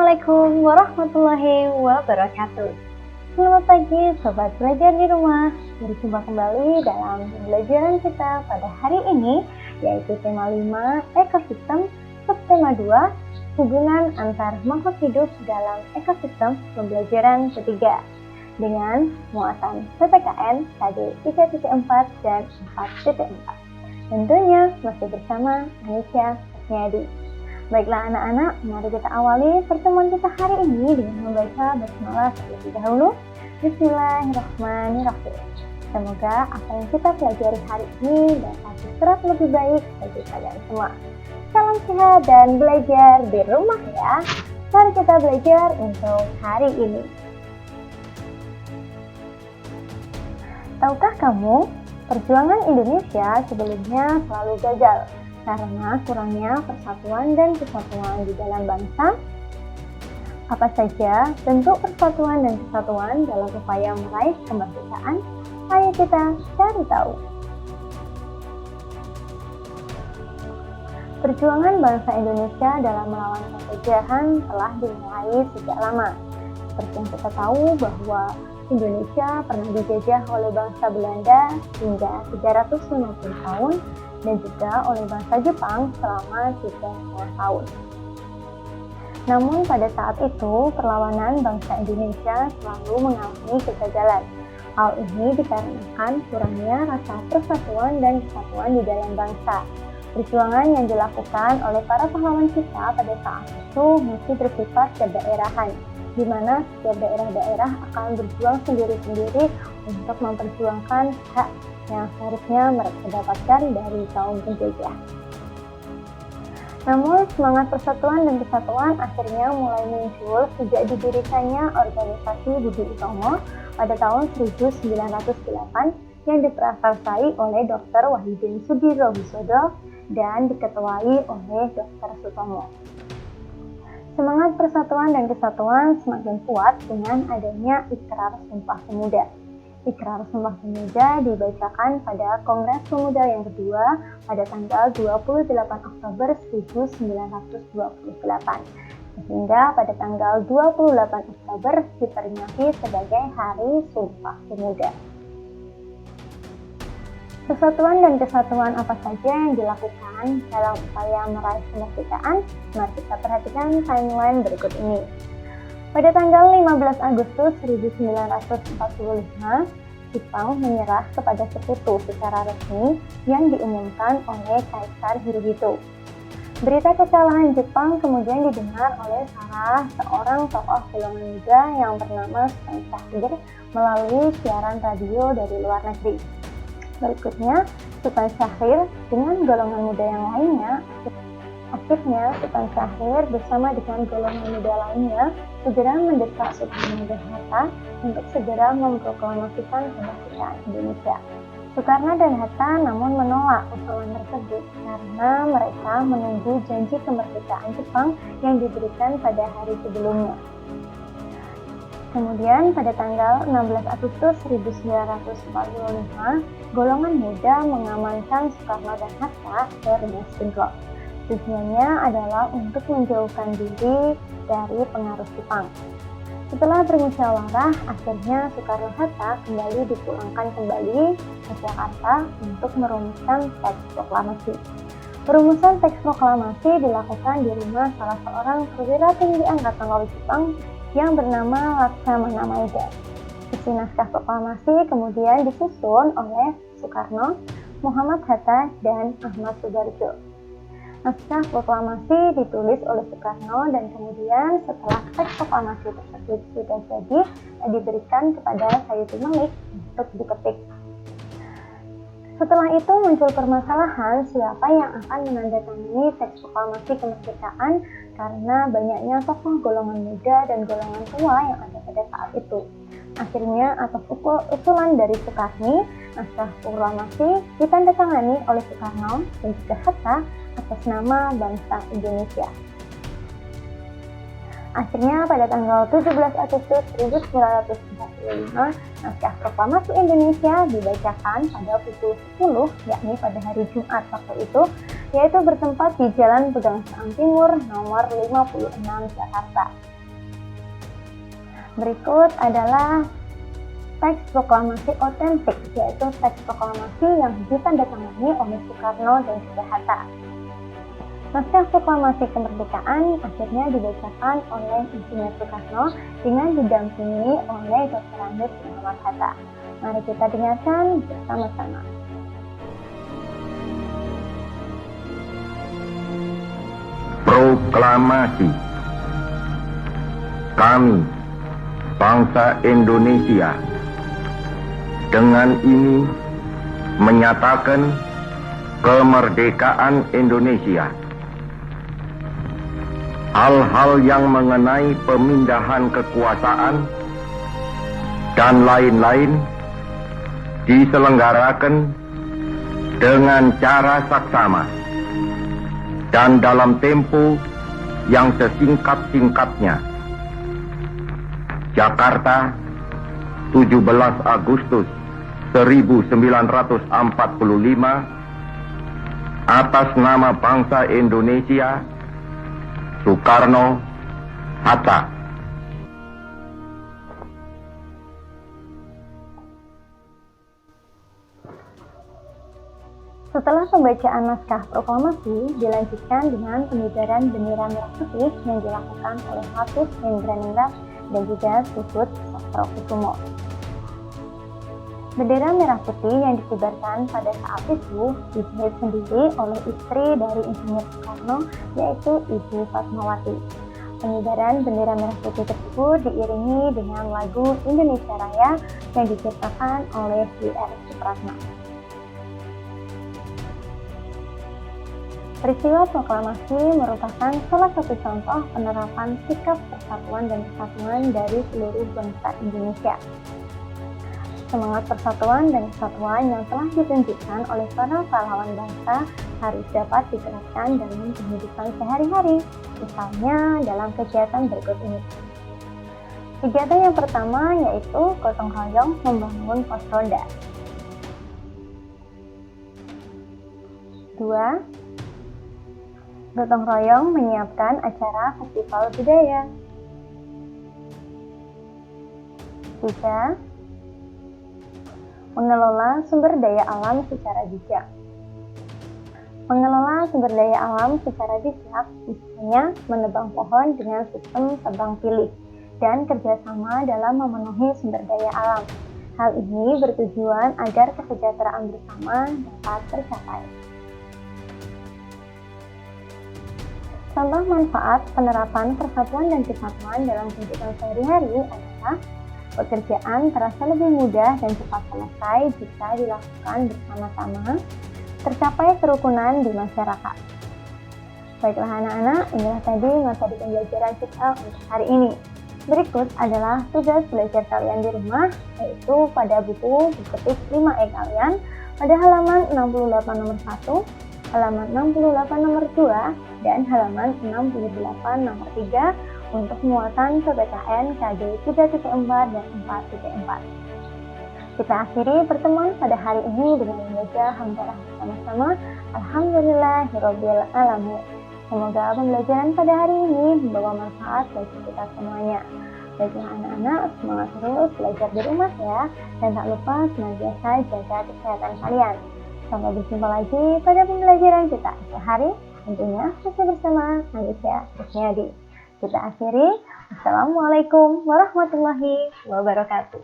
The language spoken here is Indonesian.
Assalamualaikum warahmatullahi wabarakatuh. Selamat pagi Sobat Belajar di Rumah. Berjumpa kembali dalam pembelajaran kita pada hari ini, yaitu tema 5 ekosistem, subtema 2 hubungan antar makhluk hidup dalam ekosistem, pembelajaran ketiga dengan muatan PPKN KD 3.4 dan 4.4. Tentunya masih bersama Anisya Asmiadi. Baiklah anak-anak, mari kita awali pertemuan kita hari ini dengan membaca basmalah terlebih dahulu. Bismillahirrahmanirrahim. Semoga apa yang kita pelajari hari ini dapat terserap lebih baik bagi kalian semua. Salam sehat dan belajar di rumah ya. Mari kita belajar untuk hari ini. Tahukah kamu, perjuangan Indonesia sebelumnya selalu gagal karena kurangnya persatuan dan kesatuan di dalam bangsa? Apa saja bentuk persatuan dan kesatuan dalam upaya meraih kemerdekaan? Ayo kita cari tahu. Perjuangan bangsa Indonesia dalam melawan penjajahan telah dimulai sejak lama. Seperti yang kita tahu bahwa Indonesia pernah dijajah oleh bangsa Belanda hingga 350 tahun dan juga oleh bangsa Jepang selama 3,5 tahun. Namun pada saat itu, perlawanan bangsa Indonesia selalu mengalami kegagalan. Hal ini dikarenakan kurangnya rasa persatuan dan kesatuan di dalam bangsa. Perjuangan yang dilakukan oleh para pahlawan kita pada saat itu masih bersifat kedaerahan, di mana setiap daerah-daerah akan berjuang sendiri-sendiri untuk memperjuangkan hak yang seharusnya mereka dapatkan dari kaum penjajah. Namun semangat persatuan dan kesatuan akhirnya mulai muncul sejak didirikannya organisasi Budi Utomo pada tahun 1908 yang diprakarsai oleh Dr. Wahidin Sudirohusodo dan diketuai oleh Dr. Sutomo. Semangat persatuan dan kesatuan semakin kuat dengan adanya Ikrar Sumpah Pemuda. Ikrar Sumpah Pemuda dibacakan pada Kongres Pemuda yang kedua pada tanggal 28 Oktober 1928, sehingga pada tanggal 28 Oktober diperingati sebagai Hari Sumpah Pemuda. Persatuan dan kesatuan apa saja yang dilakukan dalam upaya meraih kemerdekaan? Mari kita perhatikan timeline berikut ini. Pada tanggal 15 Agustus 1945, Jepang menyerah kepada Sekutu secara resmi yang diumumkan oleh Kaisar Hirohito. Berita kekalahan Jepang kemudian didengar oleh salah seorang tokoh golongan muda yang bernama Sultan Syahrir melalui siaran radio dari luar negeri. Berikutnya, Sultan Syahrir dengan golongan muda yang lainnya, akhirnya Sultan Syahrir bersama dengan golongan muda lainnya segera mendesak Soekarno dan Hatta untuk segera memproklamasikan kemerdekaan Indonesia. Soekarno dan Hatta namun menolak usulan tersebut karena mereka menunggu janji kemerdekaan Jepang yang diberikan pada hari sebelumnya. Kemudian pada tanggal 16 Agustus 1945, golongan muda mengamankan Soekarno dan Hatta ke Rengas Dengklok. Tujuannya adalah untuk menjauhkan diri dari pengaruh Jepang. Setelah bermusyawarah, akhirnya Soekarno-Hatta kembali dipulangkan kembali ke Jakarta untuk merumuskan teks proklamasi. Perumusan teks proklamasi dilakukan di rumah salah seorang perwira tinggi Angkatan Laut Jepang yang bernama Laksamana Maeda. Isi naskah proklamasi kemudian disusun oleh Soekarno, Muhammad Hatta, dan Ahmad Sudarjo. Naskah proklamasi ditulis oleh Soekarno dan kemudian setelah teks proklamasi tersebut sudah jadi, diberikan kepada Sayyidu Malik untuk diketik. Setelah itu muncul permasalahan siapa yang akan menandatangani teks proklamasi kemerdekaan karena banyaknya tokoh golongan muda dan golongan tua yang ada pada saat itu. Akhirnya atas usulan dari Soekarno, naskah proklamasi ditandatangani oleh Soekarno dan juga Hatta atas nama bangsa Indonesia. Akhirnya pada tanggal 17 Agustus 1945, naskah proklamasi Indonesia dibacakan pada pukul 10, yakni pada hari Jumat waktu itu, yaitu bertempat di Jalan Pegangsaan Timur nomor 56 Jakarta. Berikut adalah teks proklamasi otentik, yaitu teks proklamasi yang ditandatangani oleh Soekarno dan juga Hatta. Naskah proklamasi kemerdekaan akhirnya dibacakan oleh Insinyur Soekarno dengan didampingi oleh Dr. Andes Muhammad Hatta. Mari kita dengarkan bersama-sama. Proklamasi. Kami, bangsa Indonesia, dengan ini menyatakan kemerdekaan Indonesia. Hal-hal yang mengenai pemindahan kekuasaan dan lain-lain diselenggarakan dengan cara saksama dan dalam tempo yang sesingkat-singkatnya. Jakarta, 17 Agustus 1945, atas nama bangsa Indonesia, Soekarno, Hatta. Setelah pembacaan naskah proklamasi, dilanjutkan dengan pengibaran bendera merah putih yang dilakukan oleh Hafiz Hendraningrat dan juga Suhut Sastrokusumo. Bendera merah putih yang dikibarkan pada saat itu dijahit sendiri oleh istri dari Insinyur Soekarno, yaitu Ibu Fatmawati. Pengibaran bendera merah putih tersebut diiringi dengan lagu Indonesia Raya yang diciptakan oleh W.R. Supratman. Peristiwa proklamasi merupakan salah satu contoh penerapan sikap persatuan dan kesatuan dari seluruh bangsa Indonesia. Semangat persatuan dan kesatuan yang telah ditunjukkan oleh para pahlawan bangsa harus dapat diterapkan dalam kehidupan sehari-hari, misalnya dalam kegiatan berikut ini. Kegiatan yang pertama yaitu gotong royong membangun pos ronda. 2. Gotong royong menyiapkan acara festival budaya. 3. Mengelola sumber daya alam secara bijak. Mengelola sumber daya alam secara bijak misalnya menebang pohon dengan sistem tebang pilih dan kerjasama dalam memenuhi sumber daya alam. Hal ini bertujuan agar kesejahteraan bersama dapat tercapai. Contoh manfaat penerapan persatuan dan kesatuan dalam kehidupan sehari-hari adalah pekerjaan terasa lebih mudah dan cepat selesai jika dilakukan bersama-sama, tercapai kerukunan di masyarakat. Baiklah anak-anak, inilah tadi materi pembelajaran kita untuk hari ini. Berikut adalah tugas belajar kalian di rumah, yaitu pada buku ketik 5E kalian pada halaman 68 nomor 1, halaman 68 nomor 2, dan halaman 68 nomor 3 untuk muatan PPKN KG 3.4 dan 4.4. Kita akhiri pertemuan pada hari ini dengan membaca hamdalah bersama-sama. Alhamdulillahirabbil alamin. Semoga pembelajaran pada hari ini membawa manfaat bagi kita semuanya. Baiklah anak-anak, semangat terus belajar di rumah ya, dan tak lupa senantiasa jaga kesehatan kalian. Sampai berjumpa lagi pada pembelajaran kita esok hari, tentunya masih bersama Manisha Kusniadi. Kita akhiri. Assalamualaikum warahmatullahi wabarakatuh.